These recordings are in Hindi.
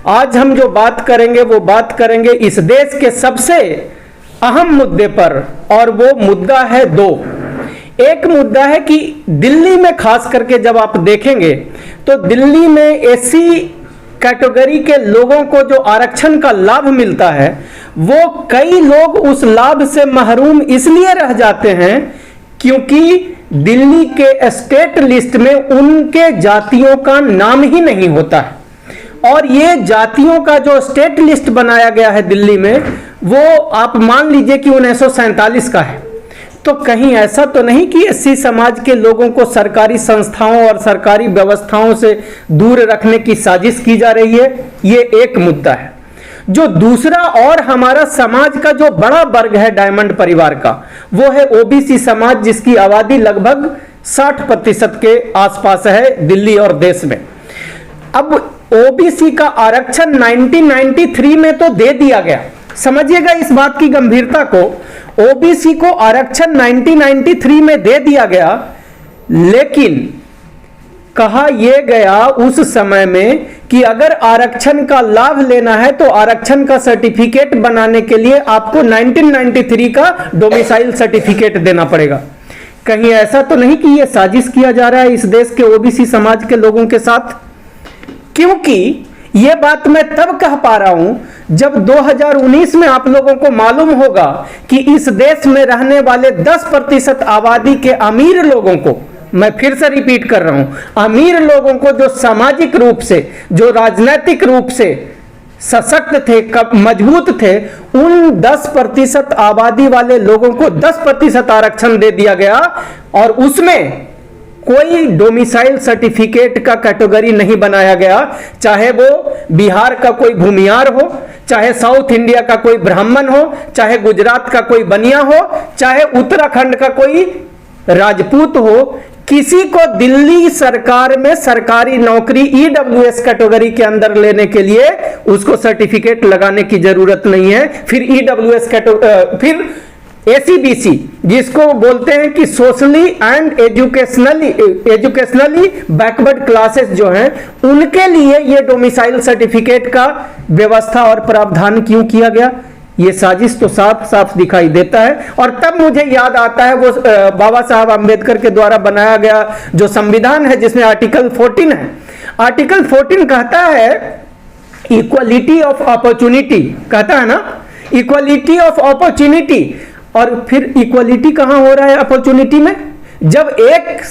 आज हम जो बात करेंगे वो बात करेंगे इस देश के सबसे अहम मुद्दे पर, और वो मुद्दा है दो। एक मुद्दा है कि दिल्ली में खास करके जब आप देखेंगे तो दिल्ली में एससी कैटेगरी के लोगों को जो आरक्षण का लाभ मिलता है, वो कई लोग उस लाभ से महरूम इसलिए रह जाते हैं क्योंकि दिल्ली के स्टेट लिस्ट में उनके जातियों का नाम ही नहीं होता है। और ये जातियों का जो स्टेट लिस्ट बनाया गया है दिल्ली में, वो आप मान लीजिए कि 1947 का है। तो कहीं ऐसा तो नहीं कि एससी समाज के लोगों को सरकारी संस्थाओं और सरकारी व्यवस्थाओं से दूर रखने की साजिश की जा रही है? ये एक मुद्दा है। जो दूसरा और हमारा समाज का जो बड़ा वर्ग है डायमंड परिवार का, वो है ओबीसी समाज, जिसकी आबादी लगभग 60% के आसपास है दिल्ली और देश में। अब ओबीसी का आरक्षण 1993 में तो दे दिया गया। समझिएगा इस बात की गंभीरता को। ओबीसी को आरक्षण 1993 में दे दिया गया, लेकिन कहा यह गया उस समय में कि अगर आरक्षण का लाभ लेना है तो आरक्षण का सर्टिफिकेट बनाने के लिए आपको 1993 का डोमिसाइल सर्टिफिकेट देना पड़ेगा। कहीं ऐसा तो नहीं कि यह साजिश किया जा रहा है इस देश के ओबीसी समाज के लोगों के साथ? क्योंकि यह बात मैं तब कह पा रहा हूं जब 2019 में आप लोगों को मालूम होगा कि इस देश में रहने वाले 10% आबादी के अमीर लोगों को, मैं फिर से रिपीट कर रहा हूं, अमीर लोगों को जो सामाजिक रूप से, जो राजनीतिक रूप से सशक्त थे, मजबूत थे, उन 10% आबादी वाले लोगों को 10% आरक्षण दे दिया गया। और उसमें कोई डोमिसाइल सर्टिफिकेट का कैटेगरी नहीं बनाया गया, चाहे वो बिहार का कोई भूमियार हो, चाहे साउथ इंडिया का कोई ब्राह्मण हो, चाहे गुजरात का कोई बनिया हो, चाहे उत्तराखंड का कोई राजपूत हो। किसी को दिल्ली सरकार में सरकारी नौकरी ईडब्ल्यूएस कैटेगरी के अंदर लेने के लिए उसको सर्टिफिकेट लगाने की जरूरत नहीं है। फिर ईडब्ल्यूएस कैटेगरी, फिर एसीबीसी, जिसको बोलते हैं कि socially and educationally backward classes जो हैं, उनके लिए ये डोमिसाइल सर्टिफिकेट का व्यवस्था और प्रावधान क्यों किया गया? ये साजिश तो साफ साफ दिखाई देता है। और तब मुझे याद आता है वो बाबा साहब आम्बेडकर के द्वारा बनाया गया जो संविधान है, जिसमें आर्टिकल 14 है। आर्टिकल 14 कहता है इक्वालिटी ऑफ अपॉर्चुनिटी, कहता है ना, इक्वालिटी ऑफ अपॉर्चुनिटी। और फिर इक्वालिटी कहां हो रहा है अपॉर्चुनिटी में? जब एक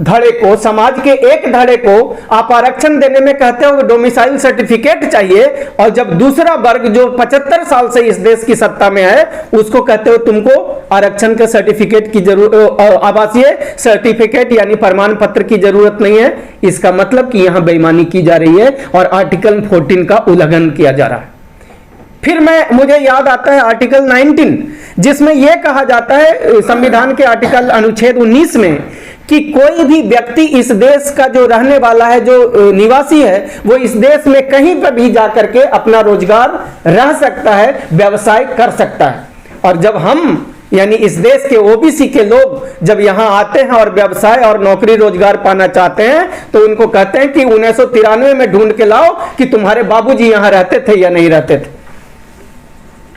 धड़े को, समाज के एक धड़े को आप आरक्षण देने में कहते हो डोमिसाइल सर्टिफिकेट चाहिए, और जब दूसरा वर्ग जो 75 साल से इस देश की सत्ता में है उसको कहते हो तुमको आरक्षण के सर्टिफिकेट की जरूरत, आवासीय सर्टिफिकेट यानी प्रमाण पत्र की जरूरत नहीं है। इसका मतलब कि यहां बेईमानी की जा रही है और आर्टिकल 14 का उल्लंघन किया जा रहा है। फिर मुझे याद आता है आर्टिकल 19, जिसमें यह कहा जाता है संविधान के आर्टिकल अनुच्छेद 19 में कि कोई भी व्यक्ति इस देश का जो रहने वाला है, जो निवासी है, वो इस देश में कहीं पर भी जाकर के अपना रोजगार रह सकता है, व्यवसाय कर सकता है। और जब हम यानी इस देश के ओबीसी के लोग जब यहां आते हैं और व्यवसाय और नौकरी रोजगार पाना चाहते हैं तो उनको कहते हैं कि 1993 में ढूंढ के लाओ कि तुम्हारे बाबूजी यहां रहते थे या नहीं रहते थे।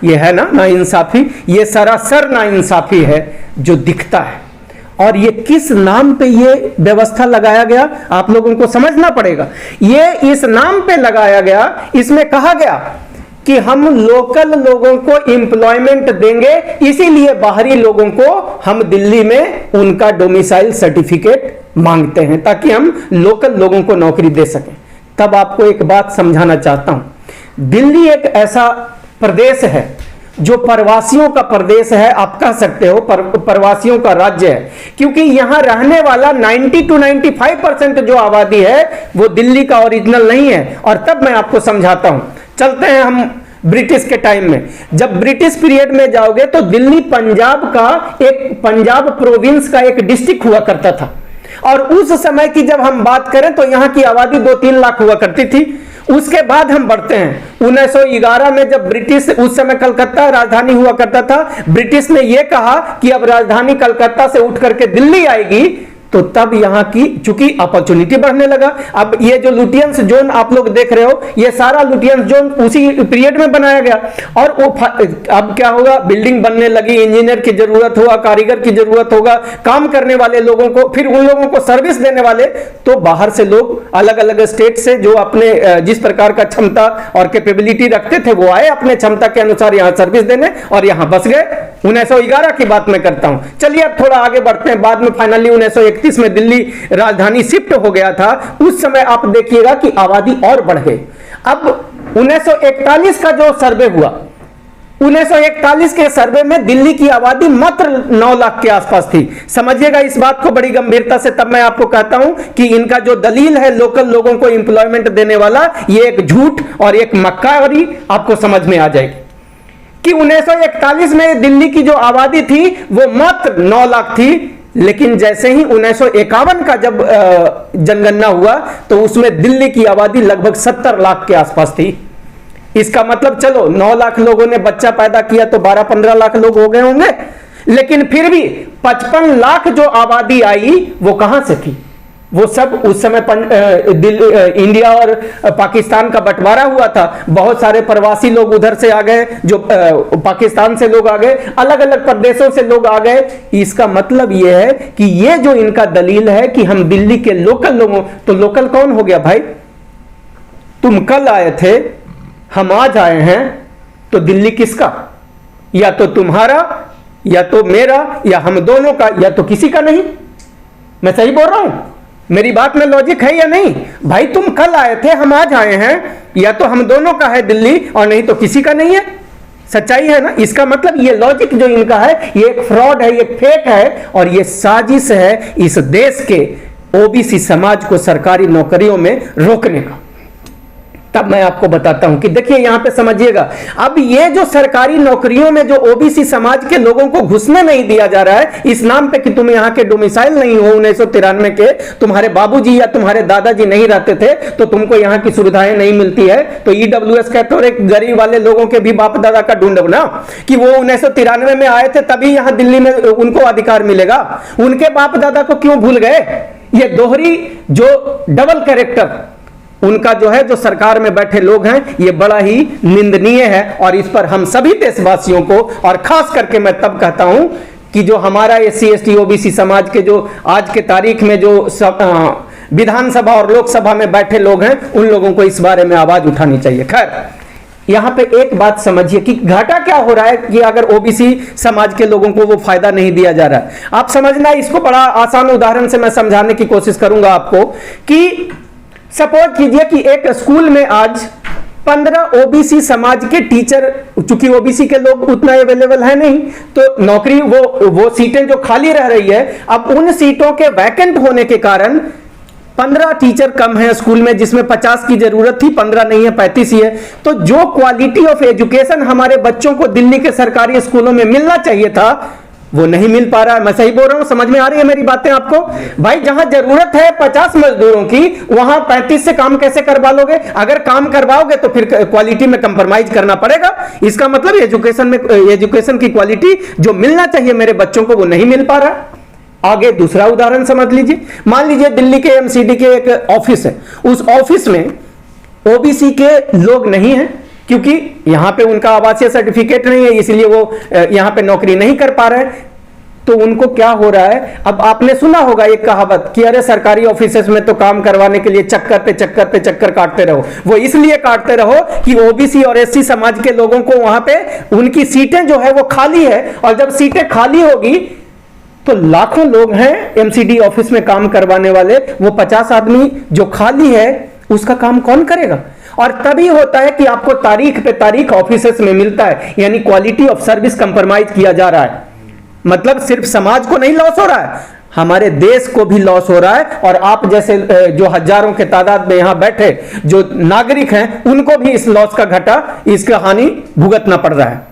यह है ना नाइंसाफी, ये सरासर नाइंसाफी है जो दिखता है। और ये किस नाम पे ये व्यवस्था लगाया गया आप लोगों को समझना पड़ेगा। ये इस नाम पे लगाया गया, इसमें कहा गया कि हम लोकल लोगों को एम्प्लॉयमेंट देंगे, इसीलिए बाहरी लोगों को हम दिल्ली में उनका डोमिसाइल सर्टिफिकेट मांगते हैं ताकि हम लोकल लोगों को नौकरी दे सकें। तब आपको एक बात समझाना चाहता हूं, दिल्ली एक ऐसा प्रदेश है जो प्रवासियों का प्रदेश है, आप कह सकते हो प्रवासियों का राज्य है, क्योंकि यहां रहने वाला 90 to 95% जो आबादी है वो दिल्ली का ओरिजिनल नहीं है। और तब मैं आपको समझाता हूं। चलते हैं हम ब्रिटिश के टाइम में। जब ब्रिटिश पीरियड में जाओगे तो दिल्ली पंजाब का एक, पंजाब प्रोविंस का एक डिस्ट्रिक्ट हुआ करता था। और उस समय की जब हम बात करें तो यहां की आबादी 2-3 लाख हुआ करती थी। उसके बाद हम बढ़ते हैं 1911 में, जब ब्रिटिश, उस समय कलकत्ता राजधानी हुआ करता था, ब्रिटिश ने यह कहा कि अब राजधानी कलकत्ता से उठ करके दिल्ली आएगी, तो तब यहाँ की चूंकि अपॉर्चुनिटी बढ़ने लगा। अब ये जो लुटियंस जोन आप लोग देख रहे हो, ये सारा लुटियंस जोन उसी पीरियड में बनाया गया। और वो अब क्या होगा, बिल्डिंग बनने लगी, इंजीनियर की जरूरत होगा, कारीगर की जरूरत होगा, काम करने वाले लोगों को, फिर उन लोगों को सर्विस देने वाले, तो बाहर से लोग अलग अलग स्टेट से जो अपने जिस प्रकार का क्षमता और कैपेबिलिटी रखते थे वो आए अपने क्षमता के अनुसार यहाँ सर्विस देने और यहाँ बस गए। 1911 की बात मैं करता हूं। चलिए अब थोड़ा आगे बढ़ते हैं। बाद में फाइनली 1931 में दिल्ली राजधानी शिफ्ट हो गया था। उस समय आप देखिएगा कि आबादी और बढ़ गई। अब 1941 का जो सर्वे हुआ, 1941 के सर्वे में दिल्ली की आबादी मात्र 9 लाख के आसपास थी। समझिएगा इस बात को बड़ी गंभीरता से, तब मैं आपको कहता हूं कि इनका जो दलील है लोकल लोगों को एम्प्लॉयमेंट देने वाला, ये एक झूठ और एक मक्कारी आपको समझ में आ जाएगी कि 1941 में दिल्ली की जो आबादी थी वो मात्र 9 लाख थी। लेकिन जैसे ही 1951 का जब जनगणना हुआ तो उसमें दिल्ली की आबादी लगभग 70 लाख के आसपास थी। इसका मतलब चलो 9 लाख लोगों ने बच्चा पैदा किया तो 12-15 लाख लोग हो गए होंगे, लेकिन फिर भी 55 लाख जो आबादी आई वो कहां से थी? वो सब उस समय इंडिया और पाकिस्तान का बंटवारा हुआ था। बहुत सारे प्रवासी लोग उधर से आ गए, जो पाकिस्तान से लोग आ गए, अलग अलग प्रदेशों से लोग आ गए। इसका मतलब यह है कि ये जो इनका दलील है कि हम दिल्ली के लोकल लोगों, तो लोकल कौन हो गया भाई? तुम कल आए थे, हम आज आए हैं, तो दिल्ली किसका? या तो तुम्हारा, या तो मेरा, या हम दोनों का, या तो किसी का नहीं। मैं सही बोल रहा हूं? मेरी बात में लॉजिक है या नहीं? भाई तुम कल आए थे, हम आज आए हैं, या तो हम दोनों का है दिल्ली और नहीं तो किसी का नहीं है। सच्चाई है ना? इसका मतलब ये लॉजिक जो इनका है ये एक फ्रॉड है, ये फेक है और ये साजिश है इस देश के ओबीसी समाज को सरकारी नौकरियों में रोकने का। तब मैं आपको बताता हूं कि देखिए यहां पे समझिएगा, अब ये जो सरकारी नौकरियों में जो ओबीसी समाज के लोगों को घुसने नहीं दिया जा रहा है इस नाम पे कि तुम यहां के डोमिसाइल नहीं हो, 1993 के तुम्हारे बाबूजी या तुम्हारे दादाजी नहीं रहते थे तो तुमको यहां की सुविधाएं नहीं मिलती है, तो ईडब्ल्यूएस कहते हो एक गरीब वाले लोगों के भी बाप दादा का ढूंढो ना कि वो 1993 में आए थे तभी यहां दिल्ली में उनको अधिकार मिलेगा। उनके बाप दादा को क्यों भूल गए? ये दोहरी जो डबल कैरेक्टर उनका जो है, जो सरकार में बैठे लोग हैं, ये बड़ा ही निंदनीय है और इस पर हम सभी देशवासियों को, और खास करके मैं तब कहता हूं कि जो हमारा एससी एसटी ओबीसी समाज के जो आज के तारीख में जो विधानसभा और लोकसभा में बैठे लोग हैं, उन लोगों को इस बारे में आवाज उठानी चाहिए। खैर यहां पे एक बात समझिए कि घाटा क्या हो रहा है कि अगर ओबीसी समाज के लोगों को वो फायदा नहीं दिया जा रहा है। आप समझना, इसको बड़ा आसान उदाहरण से मैं समझाने की कोशिश करूंगा आपको कि सपोज कीजिए कि एक स्कूल में आज 15 ओबीसी समाज के टीचर, चूंकि ओबीसी के लोग उतना अवेलेबल है नहीं, तो नौकरी वो सीटें जो खाली रह रही है, अब उन सीटों के वैकेंट होने के कारण 15 टीचर कम है स्कूल में, जिसमें 50 की जरूरत थी, 15 नहीं है, 35 ही है। तो जो क्वालिटी ऑफ एजुकेशन हमारे बच्चों को दिल्ली के सरकारी स्कूलों में मिलना चाहिए था वो नहीं मिल पा रहा है। मैं सही बोल रहा हूं? समझ में आ रही है मेरी बातें आपको? भाई जहां जरूरत है 50 मजदूरों की, वहां 35 से काम कैसे करवा लोगे? अगर काम करवाओगे तो फिर क्वालिटी में कंप्रोमाइज करना पड़ेगा। इसका मतलब एजुकेशन की क्वालिटी जो मिलना चाहिए मेरे बच्चों को वो नहीं मिल पा रहा। आगे दूसरा उदाहरण समझ लीजिए। मान लीजिए दिल्ली के एमसीडी के एक ऑफिस है, उस ऑफिस में ओबीसी के लोग नहीं है क्योंकि यहां पे उनका आवासीय सर्टिफिकेट नहीं है, इसलिए वो यहां पे नौकरी नहीं कर पा रहे। तो उनको क्या हो रहा है, अब आपने सुना होगा एक कहावत कि अरे सरकारी ऑफिसेस में तो काम करवाने के लिए चक्कर पे चक्कर काटते रहो। वो इसलिए काटते रहो कि ओबीसी और एससी समाज के लोगों को वहां पे उनकी सीटें जो है वो खाली है, और जब सीटें खाली होगी तो लाखों लोग हैं एमसीडी ऑफिस में काम करवाने वाले, वो 50 आदमी जो खाली है उसका काम कौन करेगा? और तभी होता है कि आपको तारीख पे तारीख ऑफिसेस में मिलता है, यानी क्वालिटी ऑफ सर्विस कंप्रोमाइज किया जा रहा है। मतलब सिर्फ समाज को नहीं लॉस हो रहा है, हमारे देश को भी लॉस हो रहा है, और आप जैसे जो हजारों के तादाद में यहां बैठे जो नागरिक हैं उनको भी इस लॉस का घाटा, इसका हानि भुगतना पड़ रहा है।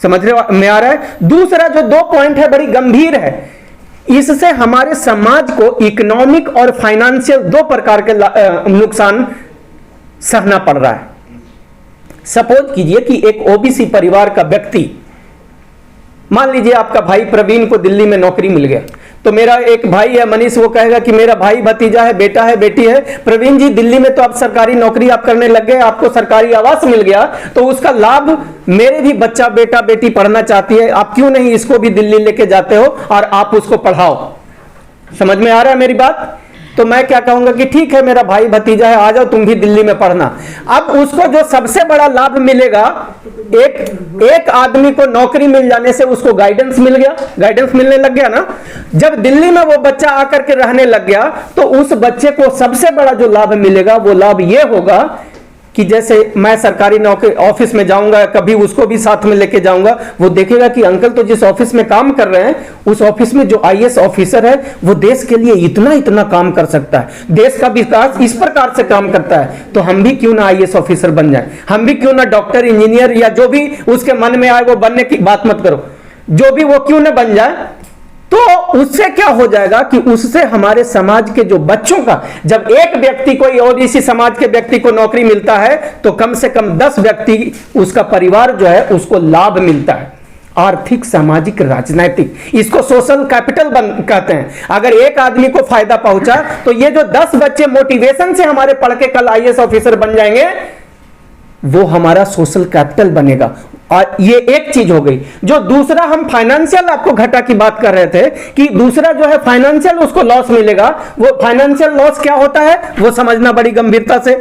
समझ रहे में आ रहा है? दूसरा जो 2 पॉइंट है बड़ी गंभीर है, इससे हमारे समाज को इकोनॉमिक और फाइनेंशियल 2 प्रकार के नुकसान सहना पड़ रहा है। सपोज कीजिए कि एक ओबीसी परिवार का व्यक्ति, मान लीजिए आपका भाई प्रवीण को दिल्ली में नौकरी मिल गया, तो मेरा एक भाई है मनीष, वो कहेगा कि मेरा भाई भतीजा है, बेटा है, बेटी है, प्रवीण जी दिल्ली में तो आप सरकारी नौकरी आप करने लग गए, आपको सरकारी आवास मिल गया, तो उसका लाभ मेरे भी बच्चा बेटा बेटी पढ़ना चाहती है, आप क्यों नहीं इसको भी दिल्ली लेके जाते हो और आप उसको पढ़ाओ। समझ में आ रहा है मेरी बात? तो मैं क्या कहूंगा कि ठीक है मेरा भाई भतीजा है, आ जाओ तुम भी दिल्ली में पढ़ना। अब उसको जो सबसे बड़ा लाभ मिलेगा, एक आदमी को नौकरी मिल जाने से उसको गाइडेंस मिल गया, गाइडेंस मिलने लग गया ना। जब दिल्ली में वो बच्चा आकर के रहने लग गया तो उस बच्चे को सबसे बड़ा जो लाभ मिलेगा वो लाभ ये होगा कि जैसे मैं सरकारी नौकरी ऑफिस में जाऊंगा, कभी उसको भी साथ में लेके जाऊंगा, वो देखेगा कि अंकल तो जिस ऑफिस में काम कर रहे हैं उस ऑफिस में जो आईएएस ऑफिसर है वो देश के लिए इतना इतना काम कर सकता है, देश का विकास इस प्रकार से काम करता है, तो हम भी क्यों ना आईएएस ऑफिसर बन जाए, हम भी क्यों ना डॉक्टर इंजीनियर या जो भी उसके मन में आए वो बनने की बात मत करो, जो भी वो क्यों ना बन जाए। तो उससे क्या हो जाएगा कि उससे हमारे समाज के जो बच्चों का, जब एक व्यक्ति को ओबीसी समाज के व्यक्ति को नौकरी मिलता है तो कम से कम 10 व्यक्ति उसका परिवार जो है उसको लाभ मिलता है, आर्थिक सामाजिक राजनीतिक, इसको सोशल कैपिटल कहते हैं। अगर एक आदमी को फायदा पहुंचा तो ये जो 10 बच्चे मोटिवेशन से हमारे पढ़ के कल आईएएस ऑफिसर बन जाएंगे, वो हमारा सोशल कैपिटल बनेगा। और ये एक चीज हो गई। जो दूसरा हम फाइनेंशियल आपको घाटा की बात कर रहे थे कि दूसरा जो है फाइनेंशियल उसको लॉस मिलेगा, वो फाइनेंशियल लॉस क्या होता है वो समझना बड़ी गंभीरता से।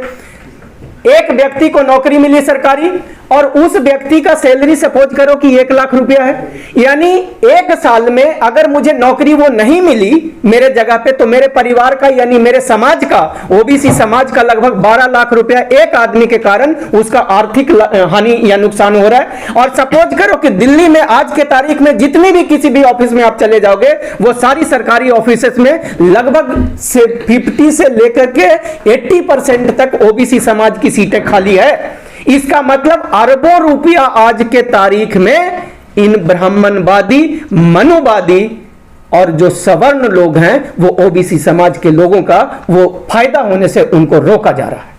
एक व्यक्ति को नौकरी मिली सरकारी और उस व्यक्ति का सैलरी सपोज करो कि 1 लाख रुपया है, यानी 1 साल में अगर मुझे नौकरी वो नहीं मिली मेरे जगह पे तो मेरे परिवार का यानी मेरे समाज का, ओबीसी समाज का लगभग 12 लाख रुपया एक आदमी के कारण उसका आर्थिक हानि या नुकसान हो रहा है। और सपोज करो कि दिल्ली में आज के तारीख में जितनी भी किसी भी ऑफिस में आप चले जाओगे वो सारी सरकारी ऑफिस में लगभग 50 से लेकर के 80% तक ओबीसी समाज की सीटें खाली है। इसका मतलब अरबों रुपया आज के तारीख में इन ब्राह्मणवादी, मनुवादी और जो सवर्ण लोग हैं वो ओबीसी समाज के लोगों का वो फायदा होने से उनको रोका जा रहा है।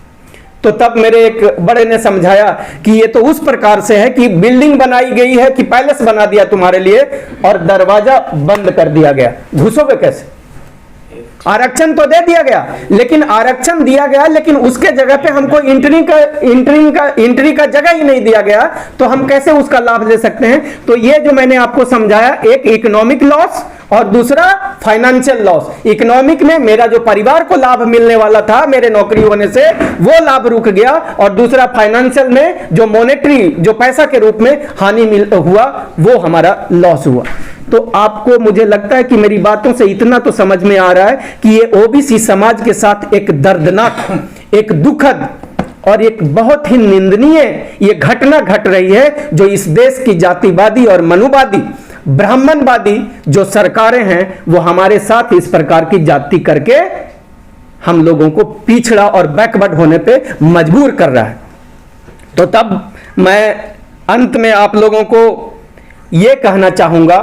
तो तब मेरे एक बड़े ने समझाया कि ये तो उस प्रकार से है कि बिल्डिंग बनाई गई है कि पैलेस बना दिया तुम्हारे लिए और दरवाजा बंद कर दिया गया, घुसोगे कैसे? आरक्षण तो दे दिया गया, लेकिन आरक्षण दिया गया लेकिन उसके जगह पे हमको एंट्री का जगह ही नहीं दिया गया, तो हम कैसे उसका लाभ ले सकते हैं? तो ये जो मैंने आपको समझाया, एक इकोनॉमिक लॉस और दूसरा फाइनेंशियल लॉस। इकोनॉमिक में मेरा जो परिवार को लाभ मिलने वाला था मेरे नौकरी होने से वो लाभ रुक गया, और दूसरा फाइनेंशियल में जो मॉनेटरी जो पैसा के रूप में हानि हुआ वो हमारा लॉस हुआ। तो आपको मुझे लगता है कि मेरी बातों से इतना तो समझ में आ रहा है कि ये ओबीसी समाज के साथ एक दर्दनाक, एक दुखद और एक बहुत ही निंदनीय ये घटना घट रही है, जो इस देश की जातिवादी और मनुवादी, ब्राह्मणवादी जो सरकारें हैं वो हमारे साथ इस प्रकार की जाति करके हम लोगों को पिछड़ा और बैकवर्ड होने पे मजबूर कर रहा है। तो तब मैं अंत में आप लोगों को ये कहना चाहूंगा,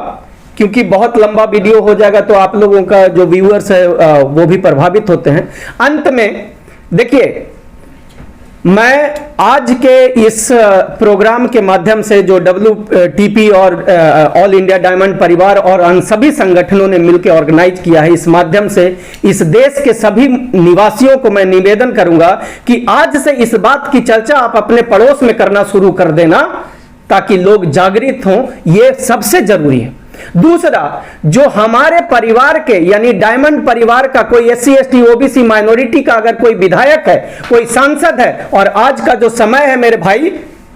क्योंकि बहुत लंबा वीडियो हो जाएगा तो आप लोगों का जो व्यूअर्स है वो भी प्रभावित होते हैं। अंत में देखिए, मैं आज के इस प्रोग्राम के माध्यम से जो WTP और ऑल इंडिया डायमंड परिवार और अन्य सभी संगठनों ने मिलकर ऑर्गेनाइज किया है, इस माध्यम से इस देश के सभी निवासियों को मैं निवेदन करूंगा कि आज से इस बात की चर्चा आप अपने पड़ोस में करना शुरू कर देना ताकि लोग जागृत हों, ये सबसे जरूरी है। दूसरा, जो हमारे परिवार के यानी डायमंड परिवार का कोई SC ST OBC माइनॉरिटी का अगर कोई विधायक है, कोई सांसद है, और आज का जो समय है मेरे भाई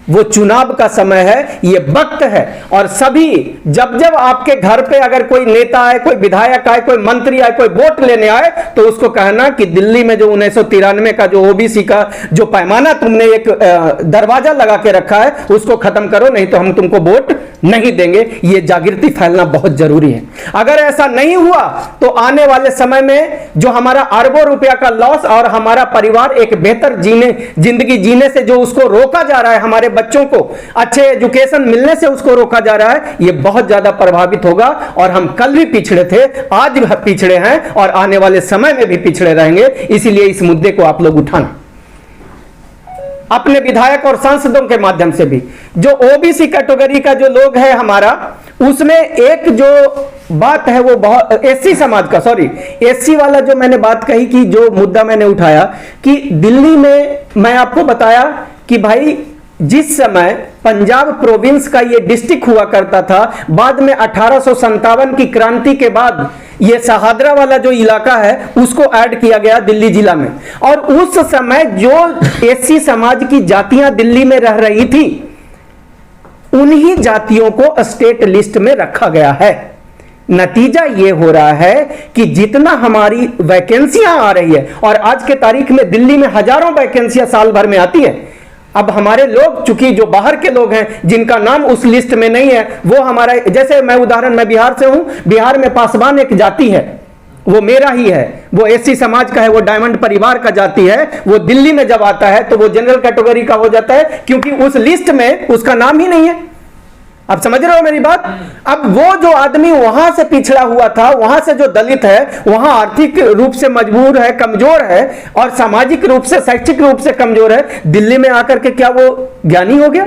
वो चुनाव का समय है, ये वक्त है, और सभी जब जब आपके घर पे अगर कोई नेता आए, कोई विधायक आए, कोई मंत्री आए, कोई वोट लेने आए, तो उसको कहना कि दिल्ली में जो 1993 का जो ओबीसी का जो पैमाना तुमने एक दरवाजा लगा के रखा है उसको खत्म करो, नहीं तो हम तुमको वोट नहीं देंगे। ये जागृति फैलना बहुत जरूरी है। अगर ऐसा नहीं हुआ तो आने वाले समय में जो हमारा अरबों रुपया का लॉस और हमारा परिवार एक बेहतर जिंदगी जीने से जो उसको रोका जा रहा है, हमारे बच्चों को अच्छे एजुकेशन मिलने से उसको रोका जा रहा है, ये बहुत ज्यादा प्रभावित होगा। और हम कल भी पिछड़े थे, आज भी पिछड़े हैं और आने वाले समय में भी पिछड़े रहेंगे। इसीलिए इस मुद्दे को आप लोग उठाना अपने विधायक और सांसदों के माध्यम से भी। जो ओबीसी कैटेगरी का जो लोग है हमारा, उसमें एक जो बात है वो बहुत एससी समाज का, सॉरी एससी वाला जो मैंने बात कही कि जो मुद्दा मैंने उठाया कि दिल्ली में मैं आपको बताया कि भाई जिस समय पंजाब प्रोविंस का ये डिस्ट्रिक्ट हुआ करता था, बाद में 1857 की क्रांति के बाद ये शहादरा वाला जो इलाका है उसको ऐड किया गया दिल्ली जिला में। और उस समय जो एससी समाज की जातियां दिल्ली में रह रही थी उन्हीं जातियों को स्टेट लिस्ट में रखा गया है। नतीजा ये हो रहा है कि जितना हमारी वैकेंसियां आ रही है, और आज के तारीख में दिल्ली में हजारों वैकेंसियां साल भर में आती है, अब हमारे लोग चूंकि जो बाहर के लोग हैं जिनका नाम उस लिस्ट में नहीं है, वो हमारा, जैसे मैं बिहार से हूं, बिहार में पासवान एक जाति है, वो मेरा ही है, वो एससी समाज का है, वो डायमंड परिवार का जाति है, वो दिल्ली में जब आता है तो वो जनरल कैटेगरी का हो जाता है क्योंकि उस लिस्ट में उसका नाम ही नहीं है। आप समझ रहे हो मेरी बात? अब वो जो आदमी वहां से पिछड़ा हुआ था, वहां से जो दलित है, वहां आर्थिक रूप से मजबूर है, कमजोर है, और सामाजिक रूप से, शैक्षिक रूप से कमजोर है, दिल्ली में आकर के क्या वो ज्ञानी हो गया?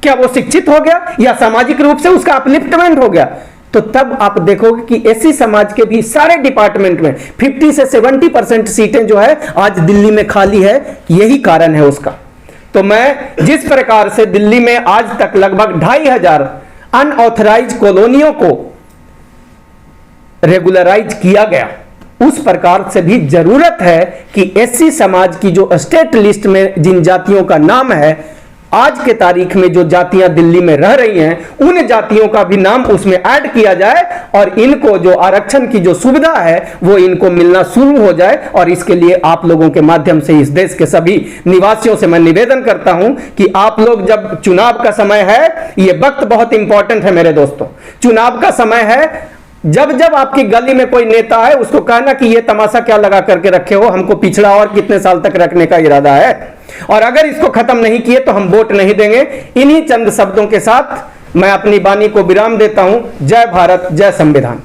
क्या वो शिक्षित हो गया? या सामाजिक रूप से उसका अपलिफ्टमेंट हो गया? तो तब आप देखोगे कि एससी समाज के भी सारे डिपार्टमेंट में 50 से 70% सीटें जो है आज दिल्ली में खाली है। यही कारण है उसका। तो मैं जिस प्रकार से दिल्ली में आज तक लगभग 2500 अनऑथराइज कॉलोनियों को रेगुलराइज किया गया, उस प्रकार से भी जरूरत है कि एससी समाज की जो स्टेट लिस्ट में जिन जातियों का नाम है, आज के तारीख में जो जातियां दिल्ली में रह रही हैं, उन जातियों का भी नाम उसमें ऐड किया जाए और इनको जो आरक्षण की जो सुविधा है वो इनको मिलना शुरू हो जाए। और इसके लिए आप लोगों के माध्यम से इस देश के सभी निवासियों से मैं निवेदन करता हूं कि आप लोग, जब चुनाव का समय है, ये वक्त बहुत इंपॉर्टेंट है मेरे दोस्तों, चुनाव का समय है, जब जब आपकी गली में कोई नेता है उसको कहना कि ये तमाशा क्या लगा करके रखे हो, हमको पिछड़ा और कितने साल तक रखने का इरादा है, और अगर इसको खत्म नहीं किए तो हम वोट नहीं देंगे। इन्हीं चंद शब्दों के साथ मैं अपनी वाणी को विराम देता हूं। जय भारत, जय संविधान।